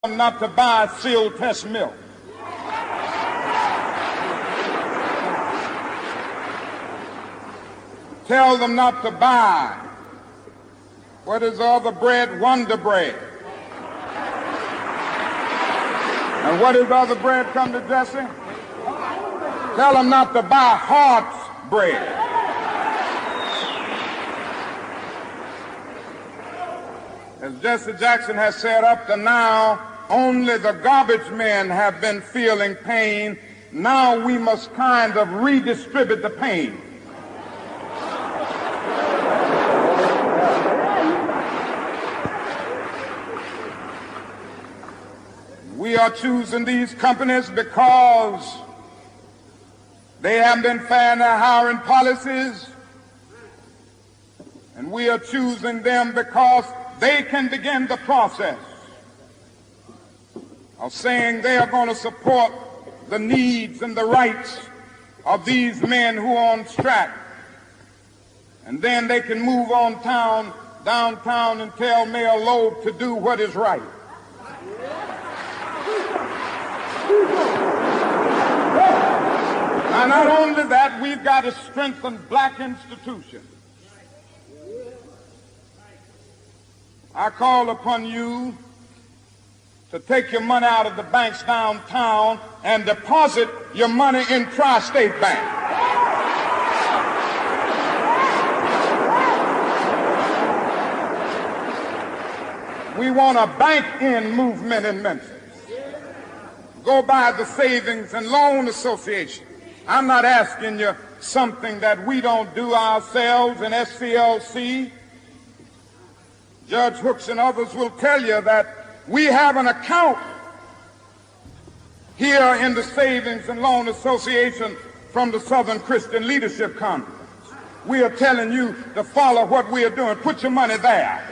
not to buy sealed test milk. Tell them not to buy, what is the other bread? Wonder Bread. And what is the other bread, come to Jesse? Tell them not to buy Hart's bread. As Jesse Jackson has said, up to now, only the garbage men have been feeling pain. Now we must kind of redistribute the pain. We are choosing these companies because they have been fair in their hiring policies, and we are choosing them because they can begin the process of saying they are going to support the needs and the rights of these men who are on strike. And then they can move on downtown and tell Mayor Loeb to do what is right. Now, not only that, we've got to strengthen black institutions. I call upon you to take your money out of the banks downtown and deposit your money in Tri-State Bank. We want a bank-in movement in Memphis. Go by the Savings and Loan Association. I'm not asking you something that we don't do ourselves in SCLC. Judge Hooks and others will tell you that we have an account here in the Savings and Loan Association from the Southern Christian Leadership Conference. We are telling you to follow what we are doing. Put your money there.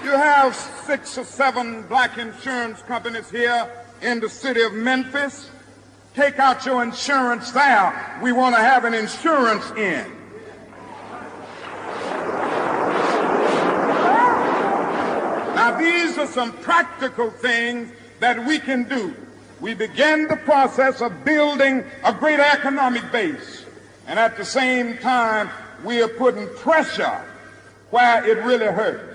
You have 6 or 7 black insurance companies here in the city of Memphis. Take out your insurance there. We want to have an insurance in. Now, these are some practical things that we can do. We begin the process of building a greater economic base, and at the same time, we are putting pressure where it really hurts.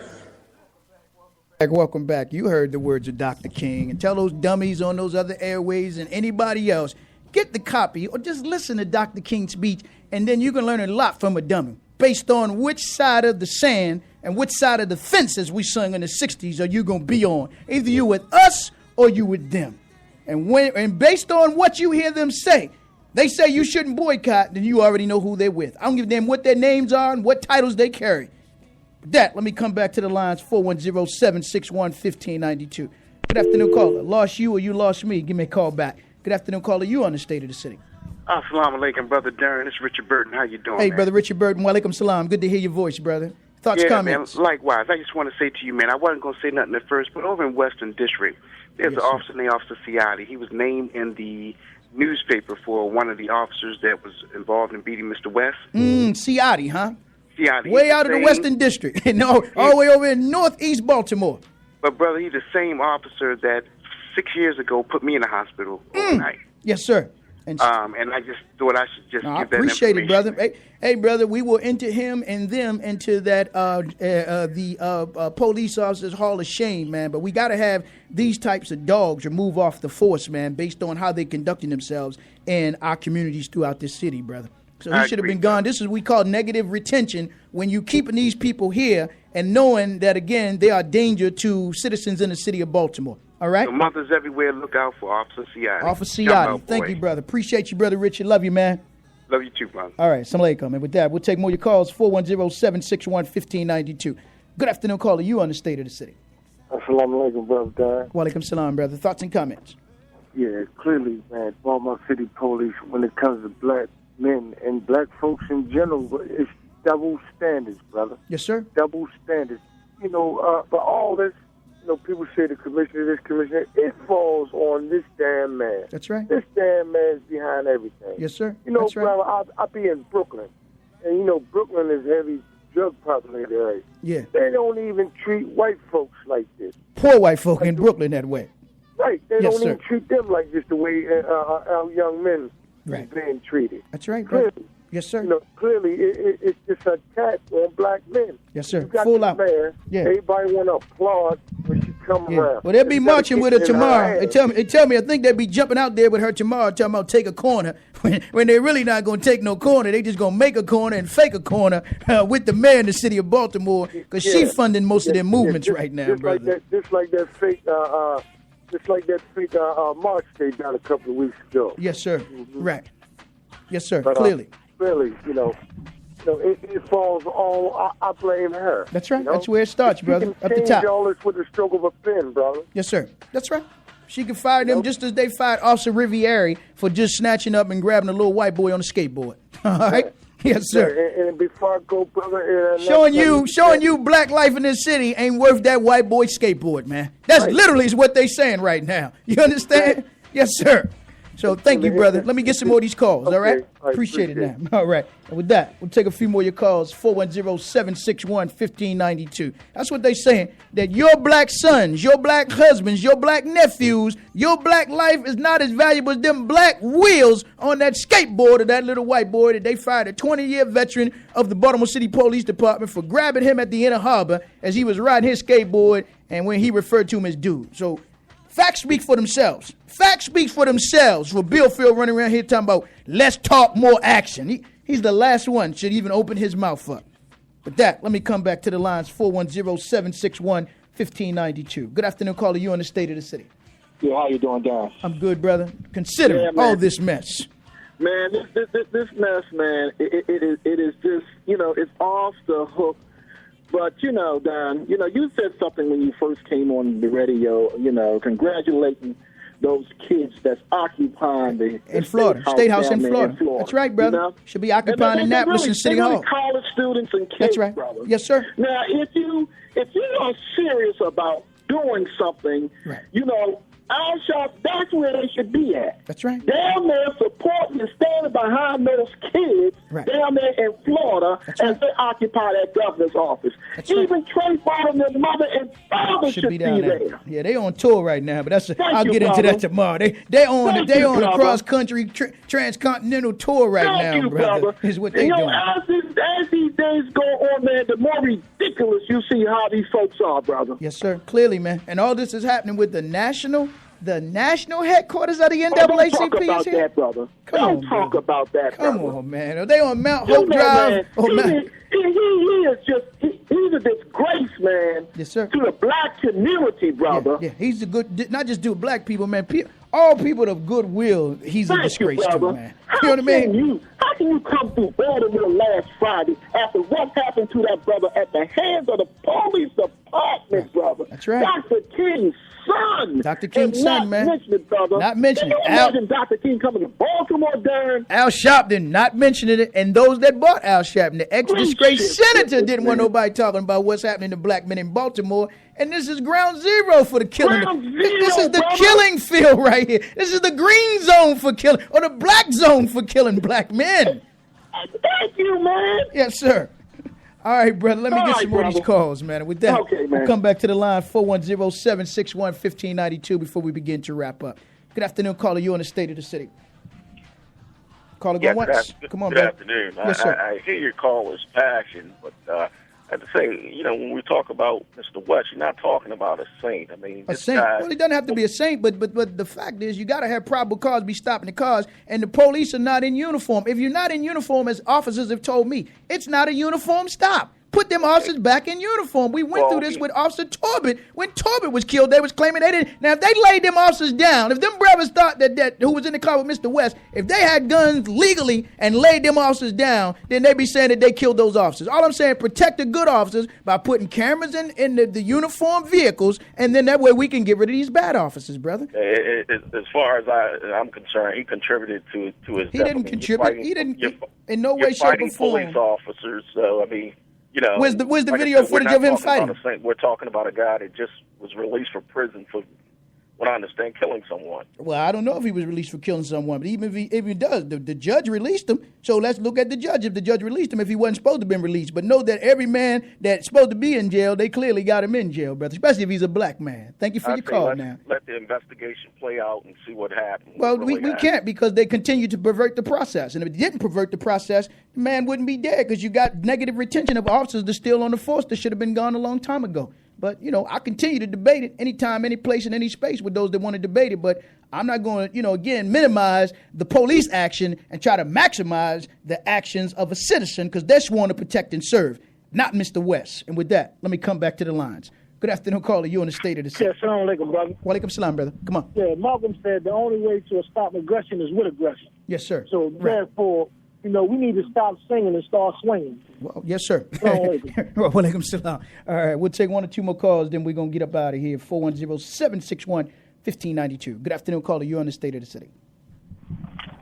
Welcome back. You heard the words of Dr. King. And tell those dummies on those other airways and anybody else, get the copy or just listen to Dr. King's speech, and then you can learn a lot from a dummy based on which side of the sand and which side of the fence, as we sung in the 60s, are you going to be on. Either you with us or you with them. And based on what you hear them say, they say you shouldn't boycott, then you already know who they're with. I don't give a damn what their names are and what titles they carry. With that, let me come back to the lines, 410-761-1592. Good afternoon, caller. Lost you or you lost me? Give me a call back. Good afternoon, caller. You on the State of the City. Assalamu alaikum, Brother Darren. It's Richard Burton. How you doing, Hey, man? Brother Richard Burton. Wa alaikum salam. Good to hear your voice, brother. Thoughts, comments? Man, likewise. I just want to say to you, man, I wasn't going to say nothing at first, but over in Western District, there's an officer named Officer Ciotti. He was named in the newspaper for one of the officers that was involved in beating Mr. West. Ciotti, huh? Ciotti. Way out of the Western District. No, all the way over in northeast Baltimore. But, brother, he's the same officer that 6 years ago put me in the hospital overnight. Yes, sir. And I just thought I should just give that information. I appreciate it, brother. Hey, brother, we will enter him and them into that the police officers' hall of shame, man. But we got to have these types of dogs remove off the force, man, based on how they're conducting themselves in our communities throughout this city, brother. So he should have been gone. This is what we call negative retention, when you keeping these people here and knowing that, again, they are danger to citizens in the city of Baltimore. All right? So mothers everywhere, look out for Officer Ciotti. Officer Ciotti. Thank you, brother. Appreciate you, Brother Richard. Love you, man. Love you too, brother. All right. Assalamu alaikum. And with that, we'll take more of your calls, 410-761-1592. Good afternoon, caller. You on the State of the City. Assalamu alaikum, Brother Darren. Wa alaikum salam, brother. Thoughts and comments? Yeah, clearly, man, Baltimore City Police, when it comes to black men and black folks in general, it's double standards, brother. Yes, sir. Double standards. You know, but all this, you know, people say the commissioner, this commissioner, it falls on this damn man. That's right. This damn man's behind everything. Yes, sir. You know, that's right. brother, I be in Brooklyn, and, you know, Brooklyn is heavy drug-populated area. Yeah. They don't even treat white folks like this. Poor white folk in Brooklyn that way. Right. They Yes, don't sir. even treat them like this the way our young men Right. is being treated. That's right, brother. Yes, sir. You know, clearly it's just an attack on black men. Yes, sir. You got Full this out. man. Yeah. Everybody want to applaud when she come around. Well, they'll be Instead of marching with her kicking in tomorrow. ass. They tell me, I think they'll be jumping out there with her tomorrow, talking about take a corner. When they're really not going to take no corner, they just going to make a corner and fake a corner with the mayor in the city of Baltimore, because she's funding most of their movements right now, brother. Just like that fake march they done a couple of weeks ago. Yes, sir. Mm-hmm. Right. Yes, sir. But, Clearly. Really, it falls all. I blame her. That's right. You know? That's where it starts, brother. She can Up the change top. all this with the stroke of a pen, brother. Yes, sir. That's right. She can fire them just as they fired Officer Riviere for just snatching up and grabbing a little white boy on a skateboard. All right? Yes, sir. And before I go, brother, Showing you black life in this city ain't worth that white boy skateboard, man. That's Right. literally is what they saying right now. You understand? Yes, sir. So thank you, brother. Let me get some more of these calls, all right? Okay. I Appreciate it appreciate now. All right. And with that, we'll take a few more of your calls, 410-761-1592. That's what they saying, that your black sons, your black husbands, your black nephews, your black life is not as valuable as them black wheels on that skateboard of that little white boy that they fired a 20-year veteran of the Baltimore City Police Department for grabbing him at the Inner Harbor as he was riding his skateboard and when he referred to him as dude. So facts speak for themselves. Facts speak for themselves. For Bill Field running around here talking about let's talk more action. He's the last one should even open his mouth up. With that, let me come back to the lines, 410-761-1592. Good afternoon, caller. You on the State of the City. Yeah, how you doing, Don? I'm good, brother. Consider all this mess. Man, this mess, man, it is just, it's off the hook. But, Don, you said something when you first came on the radio, congratulating those kids that's occupying the State House in Florida. That's right, brother. Should be occupying Annapolis and City Hall. College students and kids, That's right. brother. Yes, sir. Now, if you are serious about doing something, right. Our shop, that's where they should be at. That's right. Down there supporting and standing behind those kids down there in Florida as they occupy that governor's office. Even TRAYVON and their mother and father should be there. Yeah, they on tour right now, but I'll get into that tomorrow. They on a cross country transcontinental tour right now, brother. Is what they doing. As these days go on, man, the more ridiculous you see how these folks are, brother. Yes, sir. Clearly, man. And all this is happening with the national headquarters of the NAACP. Don't talk about that, brother. Don't talk about that, brother. Come on, man. Are they on Mount Hope Drive? He's a disgrace, man. Yes, sir. To the black community, brother. Yeah, he's a good, not just do black people, man. All people of goodwill, he's a disgrace to, man. You know what I mean? How can you come through Baltimore last Friday after what happened to that brother at the hands of the police department, brother? That's right. Dr. King's son. Dr. King's son, man. Not mentioning it. Imagine Dr. King coming to Baltimore, Darren. Al Sharpton not mentioning it, and those that bought Al Sharpton, the ex-disgraced senator, didn't want nobody talking about what's happening to black men in Baltimore. And this is ground zero for the killing. This is the killing field right here. This is the green zone for killing, or the black zone for killing black men. Thank you, man. Yes, sir. All right, brother. Let me get some more of these calls, man. With that, we'll come back to the line, 410-761-1592 before we begin to wrap up. Good afternoon, caller. You on the State of the City. Caller, go once. Come on, Good afternoon. Yes, sir. I hear your caller's passion, but I have to say, when we talk about Mr. West, you're not talking about a saint. I mean, a saint. Well, he doesn't have to be a saint, but the fact is, you got to have probable cause be stopping the cars, and the police are not in uniform. If you're not in uniform, as officers have told me, it's not a uniform stop. Put them officers back in uniform. We went through this with Officer Torbett. When Torbett was killed, they was claiming they didn't. Now, if they laid them officers down, if them brothers thought that who was in the car with Mr. West, if they had guns legally and laid them officers down, then they'd be saying that they killed those officers. All I'm saying, protect the good officers by putting cameras in the uniform vehicles, and then that way we can get rid of these bad officers, brother. As far as I'm concerned, he contributed to his death. He didn't contribute. He didn't in no way, shape, or form. Police officers, so I mean. Where's the video footage of him fighting? We're talking about a guy that just was released from prison for what I understand, killing someone. Well, I don't know if he was released for killing someone, but even if he does, the judge released him. So let's look at the judge. If the judge released him, if he wasn't supposed to have been released. But know that every man that's supposed to be in jail, they clearly got him in jail, brother, especially if he's a black man. Thank you for your call now. Let the investigation play out and see what happens. Well, we can't because they continue to pervert the process. And if it didn't pervert the process, the man wouldn't be dead because you got negative retention of officers that's still on the force that should have been gone a long time ago. But, I continue to debate it anytime, any place, in any space with those that want to debate it. But I'm not going to, again, minimize the police action and try to maximize the actions of a citizen because they're sworn to protect and serve, not Mr. West. And with that, let me come back to the lines. Good afternoon, caller. You're in the state of the city. Yeah, salam alaikum, brother. Wa alaikum salam, brother. Come on. Yeah, Malcolm said the only way to stop aggression is with aggression. Yes, sir. So, therefore, we need to stop singing and start swinging. Well, yes, sir. Wa alaikum salam. All right, we'll take one or two more calls, then we're going to get up out of here. 410-761-1592. Good afternoon, caller. You're on the state of the city.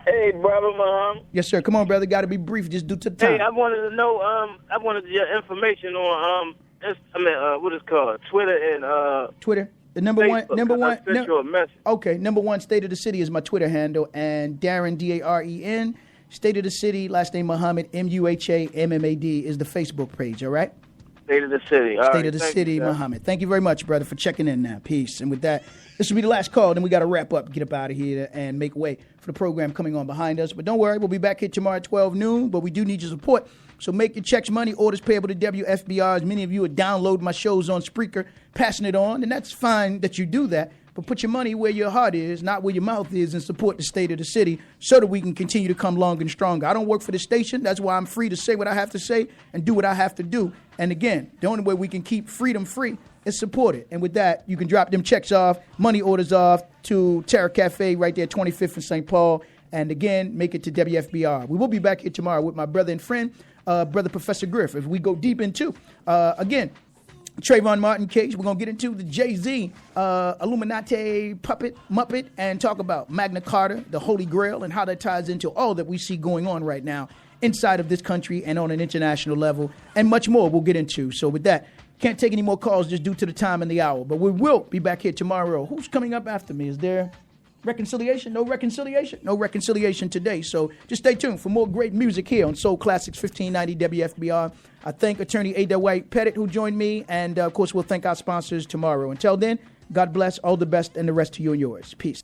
Hey, brother, Mom. Yes, sir. Come on, brother. Got to be brief just due to the time. Hey, I wanted to know, I wanted your information on, what is it called? Twitter and, Twitter. The number Facebook, one. I sent you a message. Okay, number one, State of the City is my Twitter handle, and Darren, Daren, State of the City, last name Muhammad, MUHAMMAD is the Facebook page, all right? State of the City. All State of the City, Muhammad. Thank you very much, brother, for checking in now. Peace. And with that, this will be the last call, then we got to wrap up, get up out of here, and make way for the program coming on behind us. But don't worry, we'll be back here tomorrow at 12 noon, but we do need your support. So make your checks, money, orders payable to WFBR. As many of you are downloading my shows on Spreaker, passing it on, and that's fine that you do that. But put your money where your heart is, not where your mouth is, and support the State of the City so that we can continue to come long and stronger. I don't work for the station. That's why I'm free to say what I have to say and do what I have to do. And again, the only way we can keep freedom free is support it. And with that, you can drop them checks off, money orders off to Terra Cafe right there, 25th and St. Paul. And again, make it to WFBR. We will be back here tomorrow with my brother and friend, Brother Professor Griff. If we go deep into, again, Trayvon Martin case, we're going to get into the Jay-Z Illuminati puppet Muppet and talk about Magna Carta, the Holy Grail, and how that ties into all that we see going on right now inside of this country and on an international level, and much more we'll get into. So with that, can't take any more calls just due to the time and the hour, but we will be back here tomorrow. Who's coming up after me? Is there reconciliation? No reconciliation? No reconciliation today. So just stay tuned for more great music here on Soul Classics 1590 WFBR. I thank Attorney Ada White Pettit who joined me, and of course we'll thank our sponsors tomorrow. Until then, God bless, all the best, and the rest to you and yours. Peace.